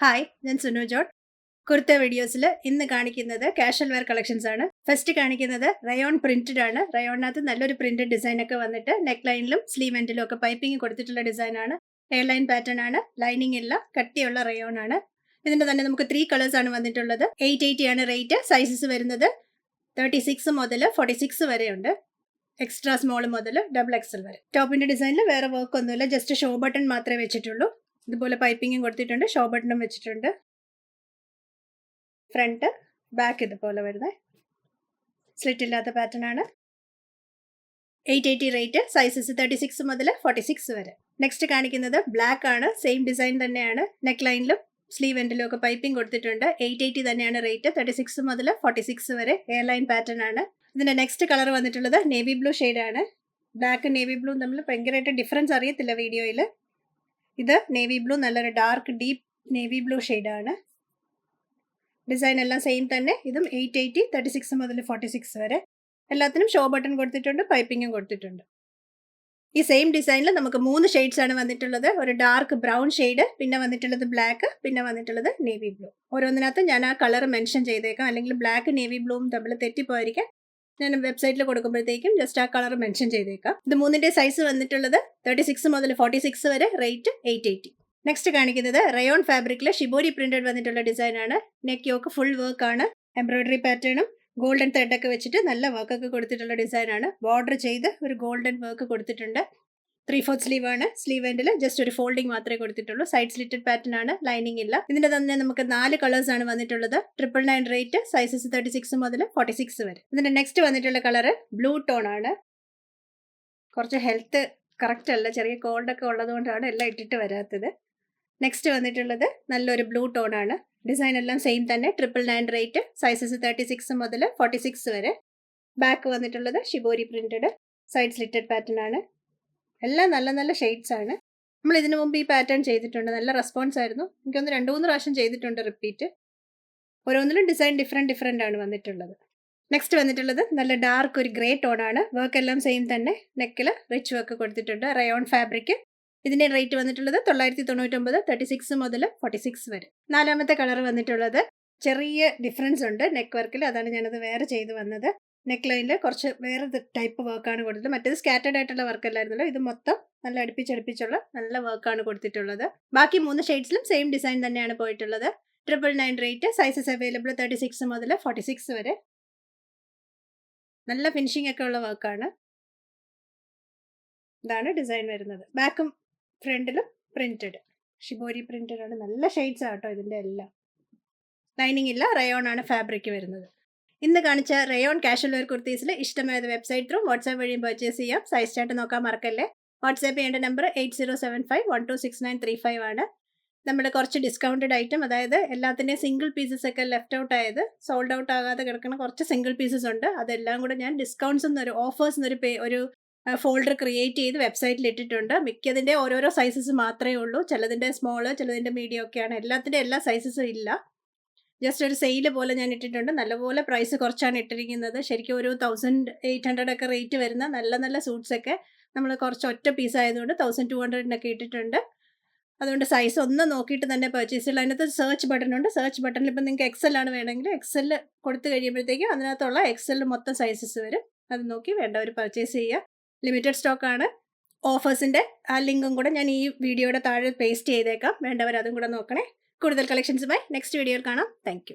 Hi, ഞാൻ Sunu John. Kurta വീഡിയോസിൽ ഇന്ന് കാണിക്കുന്നത് കാഷ്വൽ വെയർ കളക്ഷൻസ് ആണ്. ഫസ്റ്റ് കാണിക്കുന്നത് റയോൺ പ്രിന്റഡ് ആണ്. റയോണിനകത്ത് നല്ലൊരു പ്രിന്റഡ് ഡിസൈൻ ഒക്കെ വന്നിട്ട് നെക്ക് ലൈനിലും സ്ലീവ് എൻഡിലും ഒക്കെ പൈപ്പിംഗ് കൊടുത്തിട്ടുള്ള ഡിസൈൻ ആണ്. എയർ ലൈൻ പാറ്റേൺ ആണ്. ലൈനിങ് ഇല്ല, കട്ടിയുള്ള റയോൺ ആണ്. ഇതിന്റെ തന്നെ നമുക്ക് 3 കളേഴ്സ് ആണ് വന്നിട്ടുള്ളത്. 880 ആണ് റേറ്റ്. സൈസസ് വരുന്നത് 36 മുതൽ 46 വരെ ഉണ്ട്. എക്സ്ട്രാ സ്മോൾ മുതൽ XXL വരെ. ടോപ്പിന്റെ ഡിസൈനിൽ വേറെ വർക്ക് ഒന്നുമില്ല, ജസ്റ്റ് ഷോ ബട്ടൺ മാത്രമേ വെച്ചിട്ടുള്ളൂ. ഇതുപോലെ പൈപ്പിങ്ങും കൊടുത്തിട്ടുണ്ട്, ഷോ ബട്ടണും വെച്ചിട്ടുണ്ട്. ഫ്രണ്ട് ബാക്ക് ഇതുപോലെ വരുന്നത് സ്ലിറ്റ് ഇല്ലാത്ത പാറ്റേൺ ആണ്. 880 റേറ്റ്. സൈസസ് 36 മുതൽ 46 വരെ. നെക്സ്റ്റ് കാണിക്കുന്നത് ബ്ലാക്ക് ആണ്. സെയിം ഡിസൈൻ തന്നെയാണ്. നെക്ക് ലൈനിലും സ്ലീവ് എൻഡിലും ഒക്കെ പൈപ്പിംഗ് കൊടുത്തിട്ടുണ്ട്. 880 തന്നെയാണ് റേറ്റ്. 36 മുതൽ 46 വരെ. എയർലൈൻ പാറ്റേൺ ആണ്. ഇതിന്റെ നെക്സ്റ്റ് കളർ വന്നിട്ടുള്ളത് നേവി ബ്ലൂ ആണ്. ബ്ലാക്ക് നേവി ബ്ലൂ തമ്മിൽ ഭയങ്കരമായിട്ട് ഡിഫറൻസ് അറിയത്തില്ല വീഡിയോയിൽ. ഇത് നേവി ബ്ലൂ, നല്ലൊരു ഡാർക്ക് ഡീപ്പ് നേവി ബ്ലൂ ആണ്. ഡിസൈൻ എല്ലാം സെയിം തന്നെ. ഇതും 880, 36 മുതൽ 46 വരെ. എല്ലാത്തിനും ഷോ ബട്ടൺ കൊടുത്തിട്ടുണ്ട്, പൈപ്പിങ്ങും കൊടുത്തിട്ടുണ്ട്. ഈ സെയിം ഡിസൈനിൽ നമുക്ക് 3 ഷെയ്ഡ്സ് ആണ് വന്നിട്ടുള്ളത്. ഒരു ഡാർക്ക് ബ്രൗൺ ഷെയ്ഡ്, പിന്നെ വന്നിട്ടുള്ളത് ബ്ലാക്ക്, പിന്നെ വന്നിട്ടുള്ളത് നേവി ബ്ലൂ. ഓരോന്നിനകത്ത് ഞാൻ ആ കളർ മെൻഷൻ ചെയ്തേക്കാം, അല്ലെങ്കിൽ ബ്ലാക്ക് നേവി ബ്ലൂവും തമ്മിൽ തെറ്റിപ്പോയിരിക്കാം. ഞാൻ വെബ്സൈറ്റിൽ കൊടുക്കുമ്പോഴത്തേക്കും ജസ്റ്റ് ആ കളർ മെൻഷൻ ചെയ്തേക്കാം. ഇത് 3ന്റെ സൈസ് വന്നിട്ടുള്ളത് 36 മുതൽ 46 വരെ. റേറ്റ് 880. നെക്സ്റ്റ് കാണിക്കുന്നത് റയോൺ ഫാബ്രിക്കിൽ ഷിബോരി പ്രിന്റഡ് വന്നിട്ടുള്ള ഡിസൈൻ ആണ്. നെക്ക് യോക്ക് ഫുൾ വർക്ക് ആണ്. എംബ്രോയിഡറി പാറ്റേണും ഗോൾഡൻ ത്രെഡ് ഒക്കെ വെച്ചിട്ട് നല്ല വർക്ക് ഒക്കെ കൊടുത്തിട്ടുള്ള ഡിസൈൻ ആണ്. ബോർഡർ ചെയ്ത് ഒരു ഗോൾഡൻ വർക്ക് കൊടുത്തിട്ടുണ്ട്. 3/4 സ്ലീവ് ആണ്. സ്ലീവ് എൻഡിൽ ജസ്റ്റ് ഒരു ഫോൾഡിംഗ് മാത്രമേ കൊടുത്തിട്ടുള്ളൂ. സൈഡ് സ്ലിറ്റഡ് പാറ്റേൺ ആണ്. ലൈനിങ് ഇല്ല. ഇതിന്റെ തന്നെ നമുക്ക് 4 കളേഴ്സ് ആണ് വന്നിട്ടുള്ളത്. 999 റേറ്റ്. സൈസസ് 36 മുതൽ 46 വരെ. ഇതിന്റെ നെക്സ്റ്റ് വന്നിട്ടുള്ള കളർ ബ്ലൂ ടോൺ ആണ്. കുറച്ച് ഹെൽത്ത് കറക്റ്റ് അല്ല, ചെറിയ കോൾഡ് ഒക്കെ ഉള്ളതുകൊണ്ടാണ് എല്ലാം ഇട്ടിട്ട് വരാത്തത്. നെക്സ്റ്റ് വന്നിട്ടുള്ളത് നല്ലൊരു ബ്ലൂ ടോൺ ആണ്. ഡിസൈൻ എല്ലാം സെയിം തന്നെ. 999 റേറ്റ്. സൈസസ് 36 മുതൽ 46 വരെ. ബാക്ക് വന്നിട്ടുള്ളത് shibori printed. Side slitted pattern ആണ്. എല്ലാം നല്ല നല്ല ഷെയ്ഡ്സ് ആണ്. നമ്മൾ ഇതിനു മുമ്പ് ഈ പാറ്റേൺ ചെയ്തിട്ടുണ്ട്. നല്ല റെസ്പോൺസ് ആയിരുന്നു. എനിക്കൊന്ന് 2-3 പ്രാവശ്യം ചെയ്തിട്ടുണ്ട് റിപ്പീറ്റ്. ഓരോന്നിലും ഡിസൈൻ ഡിഫറെന്റ് ആണ് വന്നിട്ടുള്ളത്. നെക്സ്റ്റ് വന്നിട്ടുള്ളത് നല്ല ഡാർക്ക് ഒരു ഗ്രേ ടോൺ ആണ്. വർക്ക് എല്ലാം സെയിം തന്നെ. നെക്കിൽ റിച്ച് വർക്ക് കൊടുത്തിട്ടുണ്ട്. Rayon fabric. ഇതിന്റെ റേറ്റ് വന്നിട്ടുള്ളത് 999, 36 മുതൽ 46 വരെ. 4ാമത്തെ കളർ വന്നിട്ടുള്ളത് ചെറിയ ഡിഫറൻസ് ഉണ്ട് നെക്ക് വർക്കിൽ. അതാണ് ഞാനത് വേറെ ചെയ്ത് വന്നത്. നെക്ക് ലൈനിൽ കുറച്ച് വേറെ ടൈപ്പ് വർക്കാണ് കൊടുത്തത്. മറ്റേത് സ്കാറ്റേഡ് ആയിട്ടുള്ള വർക്ക് അല്ലായിരുന്നല്ലോ. ഇത് മൊത്തം നല്ല അടുപ്പിച്ചടുപ്പിച്ചുള്ള നല്ല വർക്കാണ് കൊടുത്തിട്ടുള്ളത്. ബാക്കി 3 ഷെയ്ഡ്സിലും സെയിം ഡിസൈൻ തന്നെയാണ് പോയിട്ടുള്ളത്. 999 റേറ്റ്. സൈസസ് അവൈലബിൾ 36 മുതൽ 46 വരെ. നല്ല ഫിനിഷിംഗ് ഒക്കെ ഉള്ള വർക്കാണ്. ഇതാണ് ഡിസൈൻ വരുന്നത്. ബാക്കും ഫ്രണ്ടിലും പ്രിന്റഡ് ഷിബോരി പ്രിന്റഡ് ആണ്. നല്ല ഷെയ്ഡ്സ് ആട്ടോ ഇതിന്റെ എല്ലാം. ലൈനിങ് ഇല്ല. റയോൺ ആണ് ഫാബ്രിക് വരുന്നത്. ഇന്ന് കാണിച്ച റയോൺ കാഷ്വൽ വെയർ കുർത്തീസിൽ ഇഷ്ടമായത് വെബ്സൈറ്റ് ത്രൂ വാട്സാപ്പ് വഴിയും പർച്ചേസ് ചെയ്യാം. സൈസ് ചാർട്ട് നോക്കാൻ മറക്കല്ലേ. വാട്സാപ്പ് ചെയ്യേണ്ട നമ്പർ 8075126935 ആണ്. നമ്മൾ കുറച്ച് ഡിസ്കൗണ്ടഡ് ഐറ്റം, അതായത് എല്ലാത്തിൻ്റെയും സിംഗിൾ പീസസ് ഒക്കെ ലെഫ്റ്റ് ഔട്ട് ആയത്, സോൾഡ് ഔട്ട് ആകാതെ കിടക്കുന്ന കുറച്ച് സിംഗിൾ പീസസ് ഉണ്ട്. അതെല്ലാം കൂടെ ഞാൻ ഡിസ്കൗണ്ട്സ് എന്നൊരു ഓഫേഴ്സ് എന്നൊരു ഫോൾഡർ ക്രിയേറ്റ് ചെയ്ത് വെബ്സൈറ്റിൽ ഇട്ടിട്ടുണ്ട്. മിക്കതിൻ്റെ ഓരോരോ സൈസസ് മാത്രമേ ഉള്ളൂ. ചിലതിൻ്റെ സ്മോള്, ചിലതിൻ്റെ മീഡിയം ഒക്കെയാണ്. എല്ലാത്തിൻ്റെ എല്ലാ സൈസസും ഇല്ല. ജസ്റ്റ് ഒരു സെയിൽ പോലെ ഞാൻ ഇട്ടിട്ടുണ്ട്. നല്ലപോലെ പ്രൈസ് കുറച്ചാണ് ഇട്ടിരിക്കുന്നത്. ശരിക്കും ഒരു 1800 ഒക്കെ റേറ്റ് വരുന്ന നല്ല നല്ല സൂട്ട്സ് ഒക്കെ നമ്മൾ കുറച്ച് ഒറ്റ പീസ് ആയതുകൊണ്ട് 1200 ഇട്ടിട്ടുണ്ട്. അതുകൊണ്ട് സൈസ് ഒന്ന് നോക്കിയിട്ട് തന്നെ പർച്ചേസ് ചെയ്യുള്ളൂ. അതിനകത്ത് സെർച്ച് ബട്ടൺ ഉണ്ട്. സെർച്ച് ബട്ടണിൽ ഇപ്പം നിങ്ങൾക്ക് XL ആണ് വേണമെങ്കിൽ XL കൊടുത്തു കഴിയുമ്പോഴത്തേക്കും അതിനകത്തുള്ള XL മൊത്തം സൈസസ് വരും. അത് നോക്കി വേണ്ടവർ പർച്ചേസ് ചെയ്യുക. ലിമിറ്റഡ് സ്റ്റോക്ക് ആണ്. ഓഫേഴ്സിൻ്റെ ആ ലിങ്കും കൂടെ ഞാൻ ഈ വീഡിയോയുടെ താഴെ പേസ്റ്റ് ചെയ്തേക്കാം. വേണ്ടവർ അതും കൂടെ നോക്കണേ. കൂടുതൽ കളക്ഷൻസുമായി നെക്സ്റ്റ് വീഡിയോയിൽ കാണാം. Thank you.